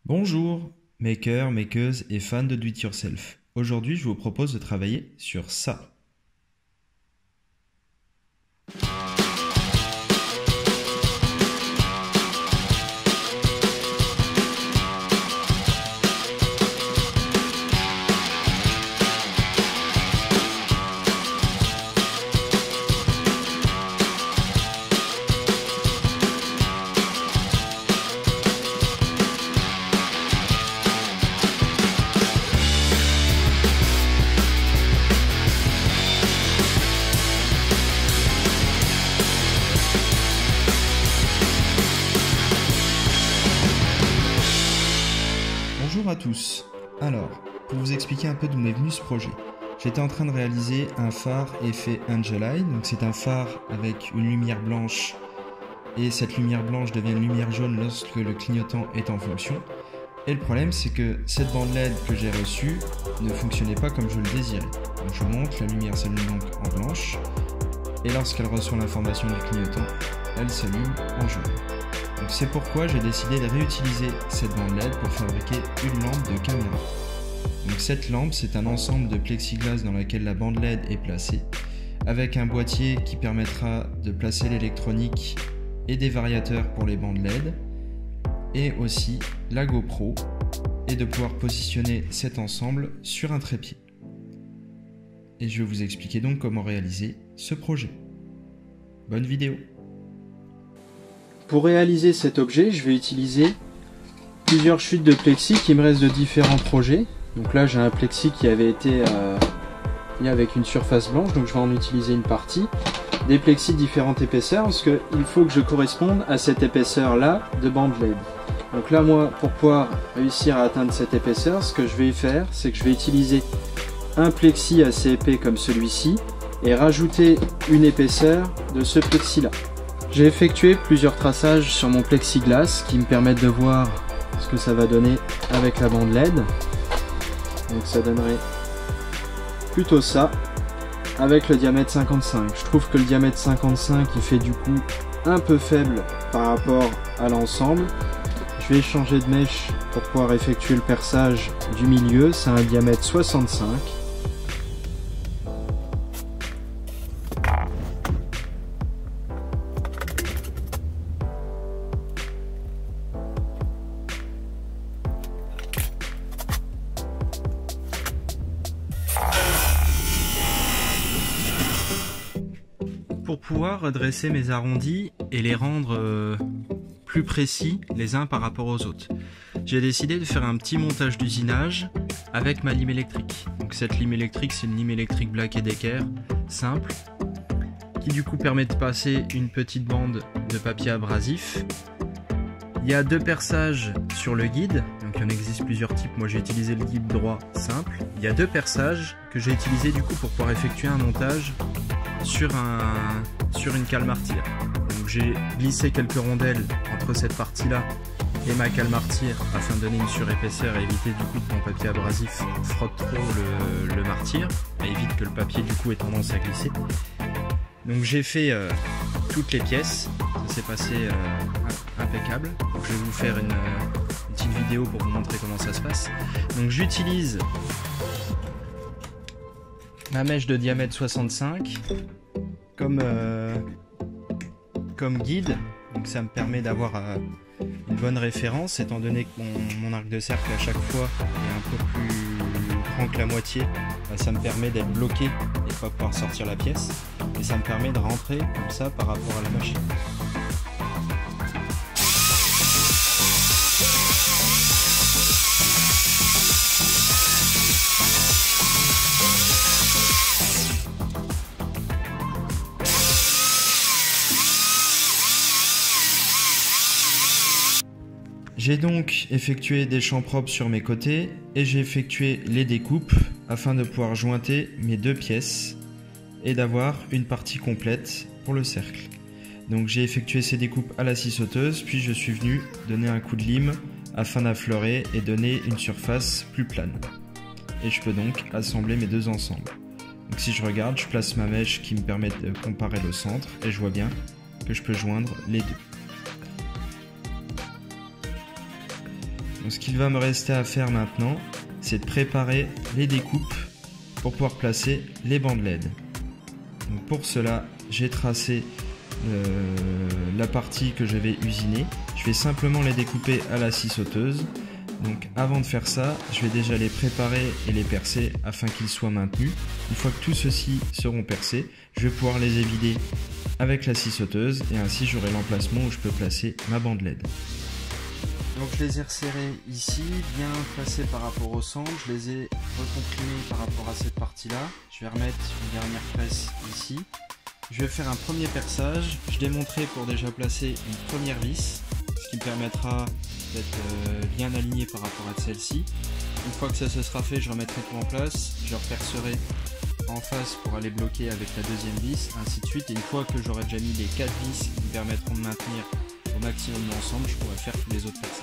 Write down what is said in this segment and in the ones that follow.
Bonjour, makers, makeuses et fans de Do It Yourself. Aujourd'hui, je vous propose de travailler sur ça. Bonjour à tous. Alors, pour vous expliquer un peu d'où m'est venu ce projet, j'étais en train de réaliser un phare effet Angel Eye, donc c'est un phare avec une lumière blanche et cette lumière blanche devient une lumière jaune lorsque le clignotant est en fonction. Et le problème c'est que cette bande LED que j'ai reçue ne fonctionnait pas comme je le désirais. Donc je monte, la lumière s'allume donc en blanche et lorsqu'elle reçoit l'information du clignotant, elle s'allume en jaune. Donc c'est pourquoi j'ai décidé de réutiliser cette bande LED pour fabriquer une lampe de caméra. Donc cette lampe, c'est un ensemble de plexiglas dans lequel la bande LED est placée, avec un boîtier qui permettra de placer l'électronique et des variateurs pour les bandes LED, et aussi la GoPro, et de pouvoir positionner cet ensemble sur un trépied. Et je vais vous expliquer donc comment réaliser ce projet. Bonne vidéo! Pour réaliser cet objet, je vais utiliser plusieurs chutes de plexi qui me restent de différents projets. Donc là, j'ai un plexi qui avait été mis avec une surface blanche, donc je vais en utiliser une partie. Des plexis de différentes épaisseurs, parce qu'il faut que je corresponde à cette épaisseur-là de bande LED. Donc là, moi, pour pouvoir réussir à atteindre cette épaisseur, ce que je vais faire, c'est que je vais utiliser un plexi assez épais comme celui-ci et rajouter une épaisseur de ce plexi-là. J'ai effectué plusieurs traçages sur mon plexiglas qui me permettent de voir ce que ça va donner avec la bande LED. Donc ça donnerait plutôt ça avec le diamètre 55. Je trouve que le diamètre 55 il fait du coup un peu faible par rapport à l'ensemble. Je vais changer de mèche pour pouvoir effectuer le perçage du milieu. C'est un diamètre 65. Pour pouvoir redresser mes arrondis et les rendre plus précis les uns par rapport aux autres, j'ai décidé de faire un petit montage d'usinage avec ma lime électrique. Donc cette lime électrique, c'est une lime électrique Black & Decker simple qui du coup permet de passer une petite bande de papier abrasif. Il y a deux perçages sur le guide, donc il en existe plusieurs types. Moi j'ai utilisé le guide droit simple. Il y a deux perçages que j'ai utilisé du coup pour pouvoir effectuer un montage sur une cale martyre. Donc j'ai glissé quelques rondelles entre cette partie là et ma cale martyre afin de donner une surépaisseur et éviter du coup que mon papier abrasif frotte trop le martyre et évite que le papier du coup ait tendance à glisser. Donc j'ai fait toutes les pièces, ça s'est passé impeccable. Donc, je vais vous faire une petite vidéo pour vous montrer comment ça se passe. Donc j'utilise ma mèche de diamètre 65 comme guide, donc ça me permet d'avoir une bonne référence étant donné que mon arc de cercle à chaque fois est un peu plus grand que la moitié. Ça me permet d'être bloqué et pas pouvoir sortir la pièce, et ça me permet de rentrer comme ça par rapport à la machine. J'ai donc effectué des champs propres sur mes côtés et j'ai effectué les découpes afin de pouvoir jointer mes deux pièces et d'avoir une partie complète pour le cercle. Donc j'ai effectué ces découpes à la scie sauteuse, puis je suis venu donner un coup de lime afin d'affleurer et donner une surface plus plane. Et je peux donc assembler mes deux ensembles. Donc si je regarde, je place ma mèche qui me permet de comparer le centre et je vois bien que je peux joindre les deux. Donc, ce qu'il va me rester à faire maintenant, c'est de préparer les découpes pour pouvoir placer les bandes LED. Donc pour cela, j'ai tracé la partie que je vais usiner. Je vais simplement les découper à la scie sauteuse. Donc avant de faire ça, je vais déjà les préparer et les percer afin qu'ils soient maintenus. Une fois que tous ceux-ci seront percés, je vais pouvoir les évider avec la scie sauteuse et ainsi j'aurai l'emplacement où je peux placer ma bande LED. Donc je les ai resserrés ici, bien placés par rapport au centre, je les ai recomprimés par rapport à cette partie-là. Je vais remettre une dernière presse ici. Je vais faire un premier perçage. Je démonterai pour déjà placer une première vis, ce qui me permettra d'être bien aligné par rapport à celle-ci. Une fois que ça se sera fait, je remettrai tout en place, je repercerai en face pour aller bloquer avec la deuxième vis, ainsi de suite. Et une fois que j'aurai déjà mis les 4 vis qui me permettront de maintenir au maximum l'ensemble, je pourrai faire tous les autres perçages.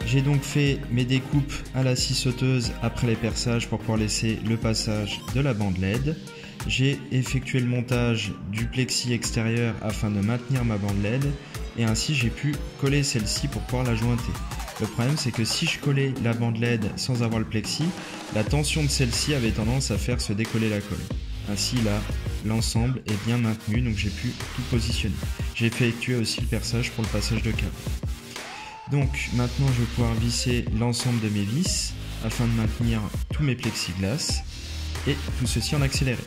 J'ai donc fait mes découpes à la scie sauteuse après les perçages pour pouvoir laisser le passage de la bande LED. J'ai effectué le montage du plexi extérieur afin de maintenir ma bande LED et ainsi j'ai pu coller celle-ci pour pouvoir la jointer. Le problème c'est que si je collais la bande LED sans avoir le plexi, la tension de celle-ci avait tendance à faire se décoller la colle. Ainsi là, l'ensemble est bien maintenu, donc j'ai pu tout positionner. J'ai effectué aussi le perçage pour le passage de câble. Donc maintenant je vais pouvoir visser l'ensemble de mes vis afin de maintenir tous mes plexiglas et tout ceci en accéléré.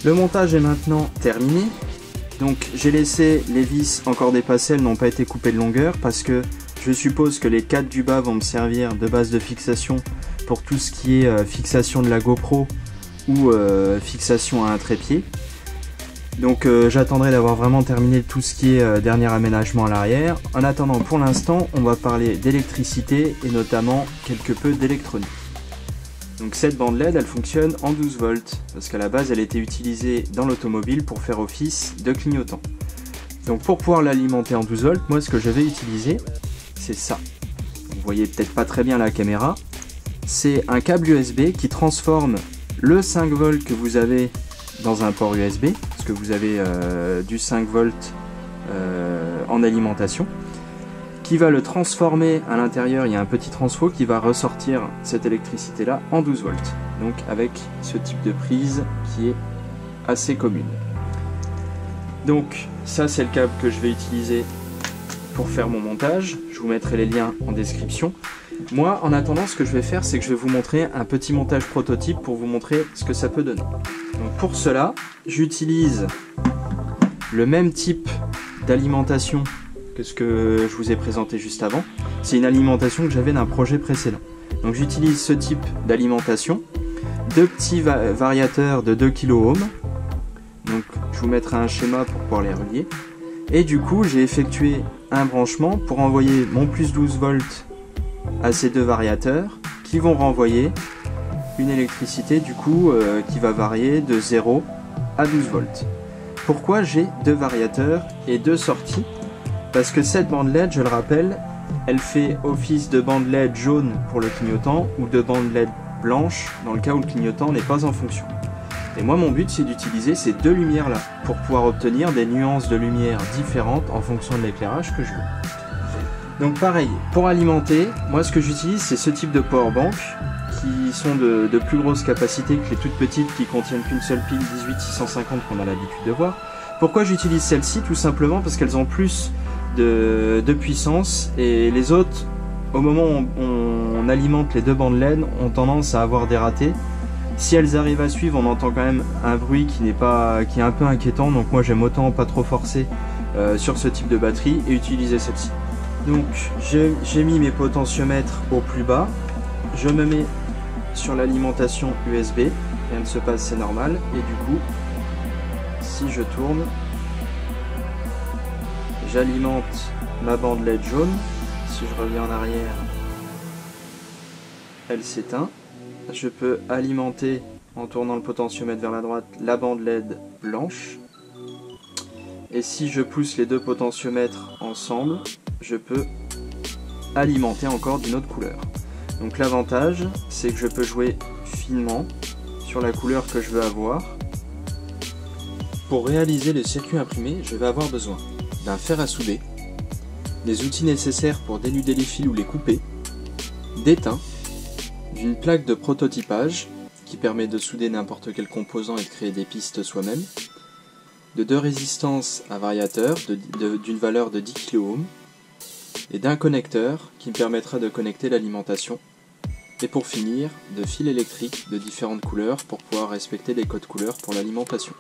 Le montage est maintenant terminé. Donc j'ai laissé les vis encore dépassées, elles n'ont pas été coupées de longueur parce que je suppose que les 4 du bas vont me servir de base de fixation pour tout ce qui est fixation de la GoPro ou fixation à un trépied. Donc j'attendrai d'avoir vraiment terminé tout ce qui est dernier aménagement à l'arrière. En attendant, pour l'instant, on va parler d'électricité et notamment quelque peu d'électronique. Donc cette bande LED, elle fonctionne en 12 volts, parce qu'à la base, elle était utilisée dans l'automobile pour faire office de clignotant. Donc pour pouvoir l'alimenter en 12 volts, moi ce que je vais utiliser, c'est ça. Vous voyez peut-être pas très bien la caméra. C'est un câble USB qui transforme le 5 volts que vous avez dans un port USB, parce que vous avez du 5 volts en alimentation, qui va le transformer à l'intérieur. Il y a un petit transfo qui va ressortir cette électricité là en 12 volts, donc avec ce type de prise qui est assez commune. Donc ça c'est le câble que je vais utiliser pour faire mon montage. Je vous mettrai les liens en description. Moi en attendant, ce que je vais faire, c'est que je vais vous montrer un petit montage prototype pour vous montrer ce que ça peut donner. Donc pour cela, j'utilise le même type d'alimentation que ce que je vous ai présenté juste avant. C'est une alimentation que j'avais d'un projet précédent. Donc j'utilise ce type d'alimentation, 2 petits variateurs de 2 kΩ. Donc je vous mettrai un schéma pour pouvoir les relier. Et du coup j'ai effectué un branchement pour envoyer mon plus 12 volts à ces 2 variateurs qui vont renvoyer une électricité du coup qui va varier de 0 à 12 volts. Pourquoi j'ai 2 variateurs et 2 sorties? Parce que cette bande LED, je le rappelle, elle fait office de bande LED jaune pour le clignotant ou de bande LED blanche dans le cas où le clignotant n'est pas en fonction. Et moi mon but c'est d'utiliser ces 2 lumières là pour pouvoir obtenir des nuances de lumière différentes en fonction de l'éclairage que je veux. Donc pareil, pour alimenter, moi ce que j'utilise c'est ce type de powerbank qui sont de plus grosse capacité que les toutes petites qui contiennent qu'une seule pile 18650 qu'on a l'habitude de voir. Pourquoi j'utilise celle-ci? Tout simplement parce qu'elles ont plus de puissance et les autres, au moment où on alimente les deux bandes LED, ont tendance à avoir des ratés. Si elles arrivent à suivre, on entend quand même un bruit qui est un peu inquiétant, donc moi j'aime autant pas trop forcer sur ce type de batterie et utiliser celle-ci. Donc j'ai mis mes potentiomètres au plus bas, je me mets sur l'alimentation USB, rien ne se passe, c'est normal, et du coup, si je tourne, j'alimente ma bande LED jaune. Si je reviens en arrière, elle s'éteint. Je peux alimenter, en tournant le potentiomètre vers la droite, la bande LED blanche. Et si je pousse les deux potentiomètres ensemble, je peux alimenter encore d'une autre couleur. Donc l'avantage, c'est que je peux jouer finement sur la couleur que je veux avoir. Pour réaliser le circuit imprimé, je vais avoir besoin d'un fer à souder, des outils nécessaires pour dénuder les fils ou les couper, d'étain, d'une plaque de prototypage qui permet de souder n'importe quel composant et de créer des pistes soi-même, de deux résistances à variateur d'une valeur de 10 kΩ et d'un connecteur qui me permettra de connecter l'alimentation, et pour finir, de fils électriques de différentes couleurs pour pouvoir respecter les codes couleurs pour l'alimentation.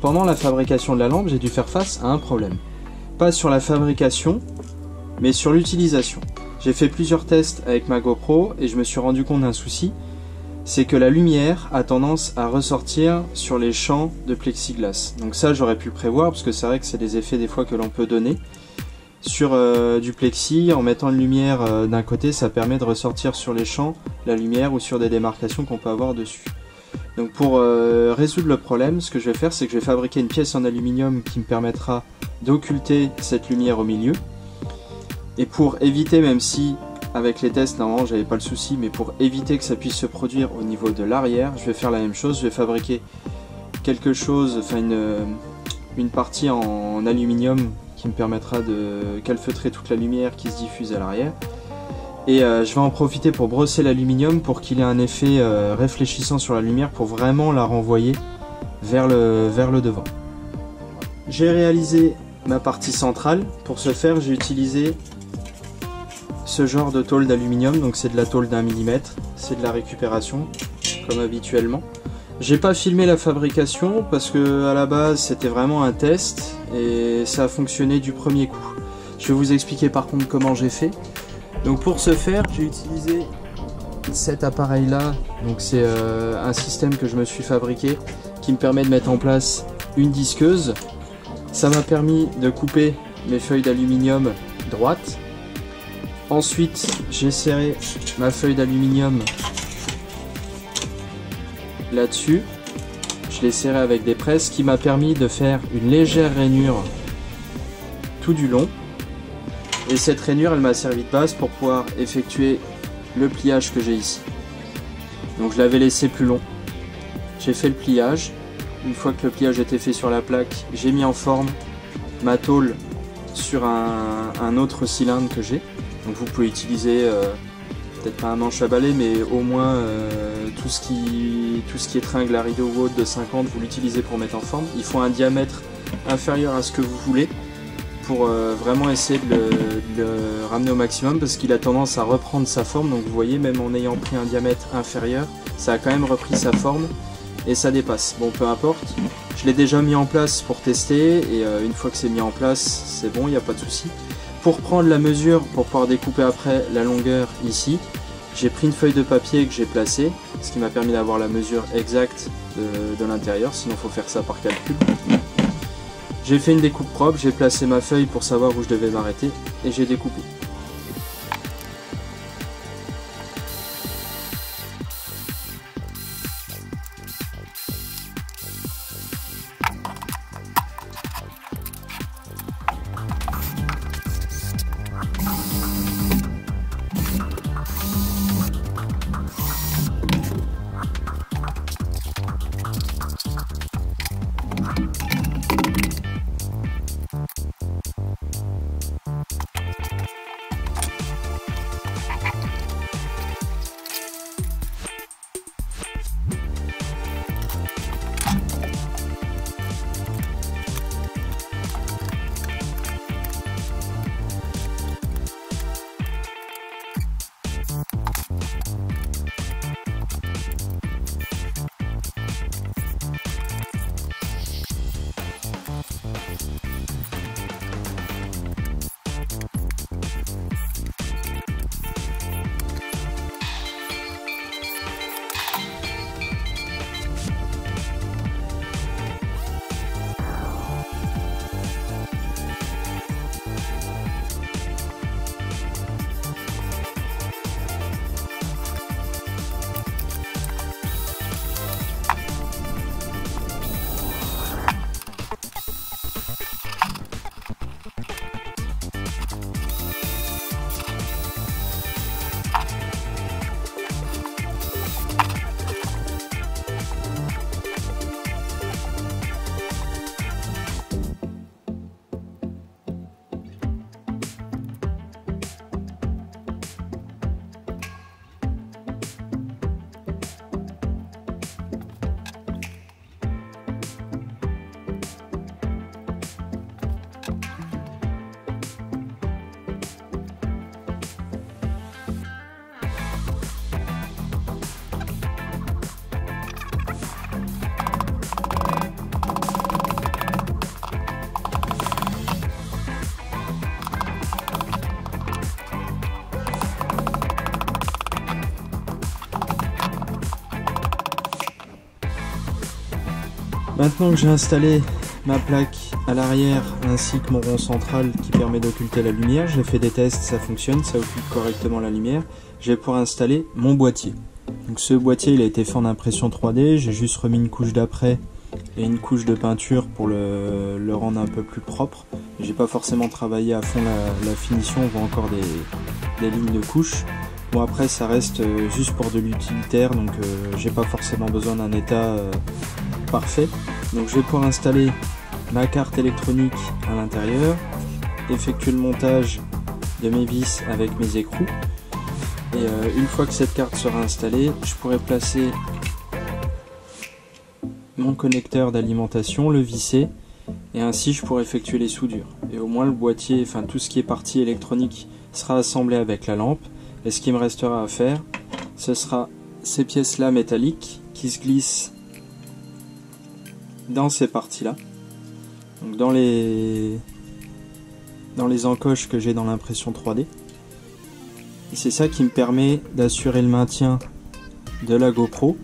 Pendant la fabrication de la lampe, j'ai dû faire face à un problème. Pas sur la fabrication, mais sur l'utilisation. J'ai fait plusieurs tests avec ma GoPro et je me suis rendu compte d'un souci, c'est que la lumière a tendance à ressortir sur les champs de plexiglas. Donc ça, j'aurais pu le prévoir, parce que c'est vrai que c'est des effets des fois que l'on peut donner. Sur du plexi, en mettant une lumière d'un côté, ça permet de ressortir sur les champs la lumière ou sur des démarcations qu'on peut avoir dessus. Donc pour résoudre le problème, ce que je vais faire, c'est que je vais fabriquer une pièce en aluminium qui me permettra d'occulter cette lumière au milieu. Et pour éviter, même si avec les tests normalement j'avais pas le souci, mais pour éviter que ça puisse se produire au niveau de l'arrière, je vais faire la même chose. Je vais fabriquer quelque chose, enfin une partie en aluminium qui me permettra de calfeutrer toute la lumière qui se diffuse à l'arrière. Et je vais en profiter pour brosser l'aluminium pour qu'il ait un effet réfléchissant sur la lumière pour vraiment la renvoyer vers le devant. J'ai réalisé ma partie centrale. Pour ce faire, j'ai utilisé ce genre de tôle d'aluminium, donc c'est de la tôle d'1 mm, c'est de la récupération comme habituellement. J'ai pas filmé la fabrication parce que à la base c'était vraiment un test et ça a fonctionné du premier coup. Je vais vous expliquer par contre comment j'ai fait. Donc pour ce faire, j'ai utilisé cet appareil là, donc c'est un système que je me suis fabriqué qui me permet de mettre en place une disqueuse. Ça m'a permis de couper mes feuilles d'aluminium droites. Ensuite, j'ai serré ma feuille d'aluminium là-dessus. Je l'ai serré avec des presses, qui m'a permis de faire une légère rainure tout du long. Et cette rainure, elle m'a servi de base pour pouvoir effectuer le pliage que j'ai ici. Donc je l'avais laissé plus long. J'ai fait le pliage. Une fois que le pliage était fait sur la plaque, j'ai mis en forme ma tôle sur un autre cylindre que j'ai. Donc vous pouvez utiliser peut-être pas un manche à balai, mais au moins tout ce qui est tringle à rideau ou autre de 50, vous l'utilisez pour mettre en forme. Il faut un diamètre inférieur à ce que vous voulez pour vraiment essayer de le ramener au maximum, parce qu'il a tendance à reprendre sa forme. Donc vous voyez, même en ayant pris un diamètre inférieur, ça a quand même repris sa forme et ça dépasse. Bon, peu importe, je l'ai déjà mis en place pour tester et une fois que c'est mis en place, c'est bon, il n'y a pas de souci. Pour prendre la mesure, pour pouvoir découper après la longueur ici, j'ai pris une feuille de papier que j'ai placée, ce qui m'a permis d'avoir la mesure exacte de l'intérieur, sinon il faut faire ça par calcul. J'ai fait une découpe propre, j'ai placé ma feuille pour savoir où je devais m'arrêter et j'ai découpé. Maintenant que j'ai installé ma plaque à l'arrière ainsi que mon rond central qui permet d'occulter la lumière, j'ai fait des tests, ça fonctionne, ça occulte correctement la lumière. Je vais pouvoir installer mon boîtier. Donc ce boîtier il a été fait en impression 3D, j'ai juste remis une couche d'après et une couche de peinture pour le rendre un peu plus propre. J'ai pas forcément travaillé à fond la finition, on voit encore des lignes de couches. Bon après ça reste juste pour de l'utilitaire, donc j'ai pas forcément besoin d'un état parfait. Donc je vais pouvoir installer ma carte électronique à l'intérieur, effectuer le montage de mes vis avec mes écrous. Et une fois que cette carte sera installée, je pourrai placer mon connecteur d'alimentation, le visser, et ainsi je pourrai effectuer les soudures. Et au moins le boîtier, enfin tout ce qui est partie électronique sera assemblé avec la lampe. Et ce qui me restera à faire, ce sera ces pièces-là métalliques qui se glissent dans ces parties-là. Donc dans les encoches que j'ai dans l'impression 3D. Et c'est ça qui me permet d'assurer le maintien de la GoPro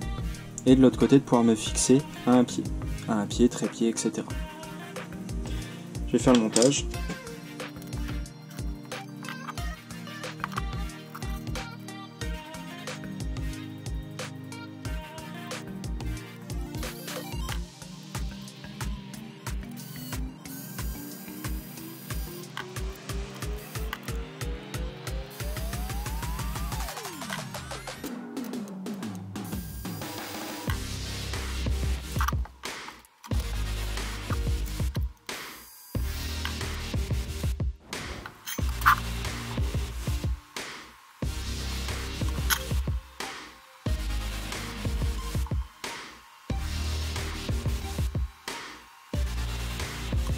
et de l'autre côté de pouvoir me fixer à un pied, trépied, etc. Je vais faire le montage.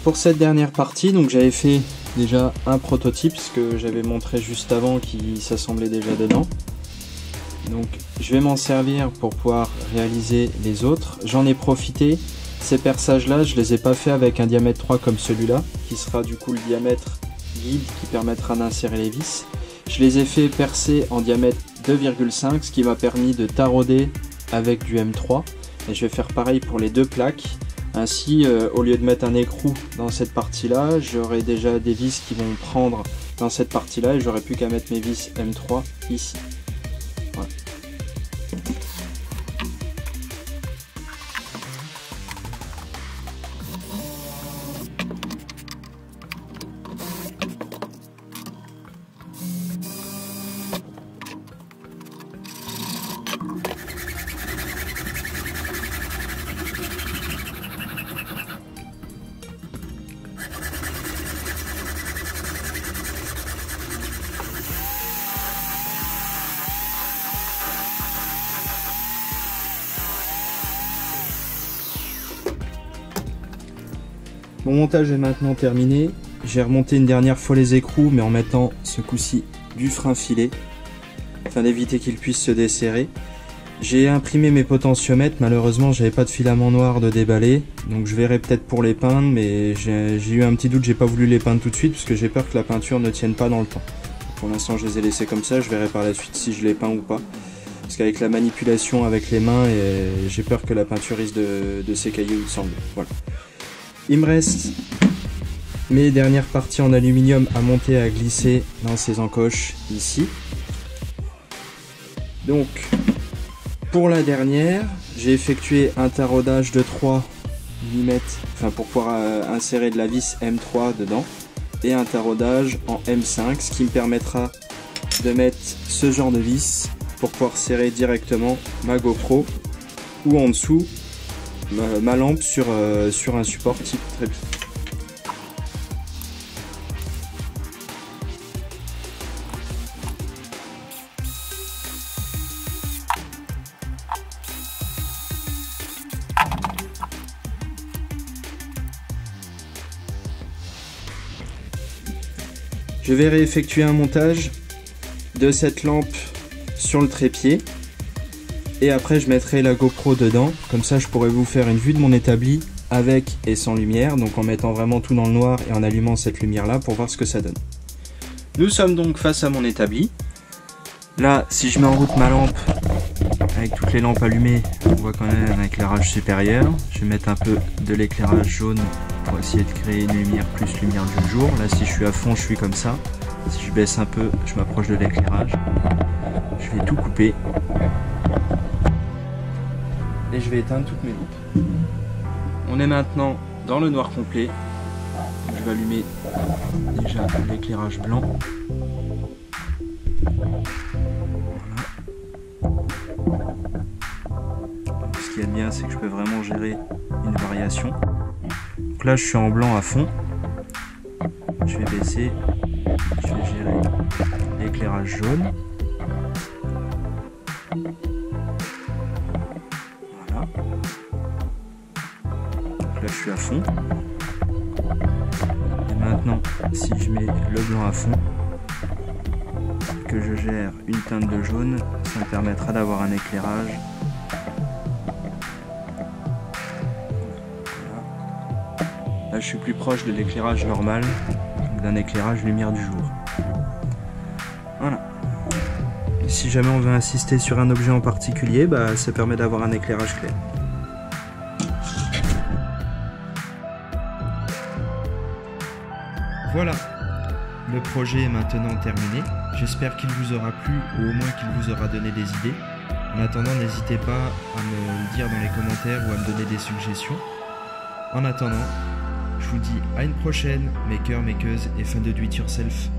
Pour cette dernière partie, donc j'avais fait déjà un prototype, ce que j'avais montré juste avant qui s'assemblait déjà dedans. Donc je vais m'en servir pour pouvoir réaliser les autres. J'en ai profité, ces perçages là je les ai pas fait avec un diamètre 3 comme celui-là, qui sera du coup le diamètre guide qui permettra d'insérer les vis. Je les ai fait percer en diamètre 2,5, ce qui m'a permis de tarauder avec du M3. Et je vais faire pareil pour les deux plaques. Ainsi, au lieu de mettre un écrou dans cette partie-là, j'aurai déjà des vis qui vont prendre dans cette partie-là et j'aurai plus qu'à mettre mes vis M3 ici. Voilà. Mon montage est maintenant terminé. J'ai remonté une dernière fois les écrous, mais en mettant ce coup-ci du frein filet, afin d'éviter qu'ils puissent se desserrer. J'ai imprimé mes potentiomètres, malheureusement j'avais pas de filament noir de déballer, donc je verrai peut-être pour les peindre, mais j'ai eu un petit doute, j'ai pas voulu les peindre tout de suite, parce que j'ai peur que la peinture ne tienne pas dans le temps. Pour l'instant je les ai laissés comme ça, je verrai par la suite si je les peins ou pas. Parce qu'avec la manipulation avec les mains, j'ai peur que la peinture risque de s'écailler ou de s'enlever. Voilà. Il me reste mes dernières parties en aluminium à monter, à glisser dans ces encoches ici. Donc, pour la dernière, j'ai effectué un taraudage de 3 mm, enfin pour pouvoir insérer de la vis M3 dedans, et un taraudage en M5, ce qui me permettra de mettre ce genre de vis pour pouvoir serrer directement ma GoPro ou en dessous ma lampe sur un support type trépied. Je vais réeffectuer un montage de cette lampe sur le trépied. Et après je mettrai la GoPro dedans, comme ça je pourrai vous faire une vue de mon établi avec et sans lumière, donc en mettant vraiment tout dans le noir et en allumant cette lumière là pour voir ce que ça donne. Nous sommes donc face à mon établi. Là si je mets en route ma lampe avec toute que les lampes allumées, on voit quand même un éclairage supérieur. Je vais mettre un peu de l'éclairage jaune pour essayer de créer une lumière plus lumière du jour. Là, si je suis à fond, je suis comme ça. Si je baisse un peu, je m'approche de l'éclairage. Je vais tout couper. Et je vais éteindre toutes mes lampes. On est maintenant dans le noir complet. Je vais allumer déjà l'éclairage blanc. Ce qui est bien, c'est que je peux vraiment gérer une variation. Donc là, je suis en blanc à fond. Je vais baisser. Je vais gérer l'éclairage jaune. Voilà. Donc là, je suis à fond. Et maintenant, si je mets le blanc à fond, que je gère une teinte de jaune, ça me permettra d'avoir un éclairage. Là, je suis plus proche de l'éclairage normal, d'un éclairage lumière du jour. Voilà. Et si jamais on veut insister sur un objet en particulier, ça permet d'avoir un éclairage clair. Voilà, le projet est maintenant terminé. J'espère qu'il vous aura plu ou au moins qu'il vous aura donné des idées. En attendant, n'hésitez pas à me le dire dans les commentaires ou à me donner des suggestions. En attendant, je vous dis à une prochaine, makers, makeuses et fans de do it yourself.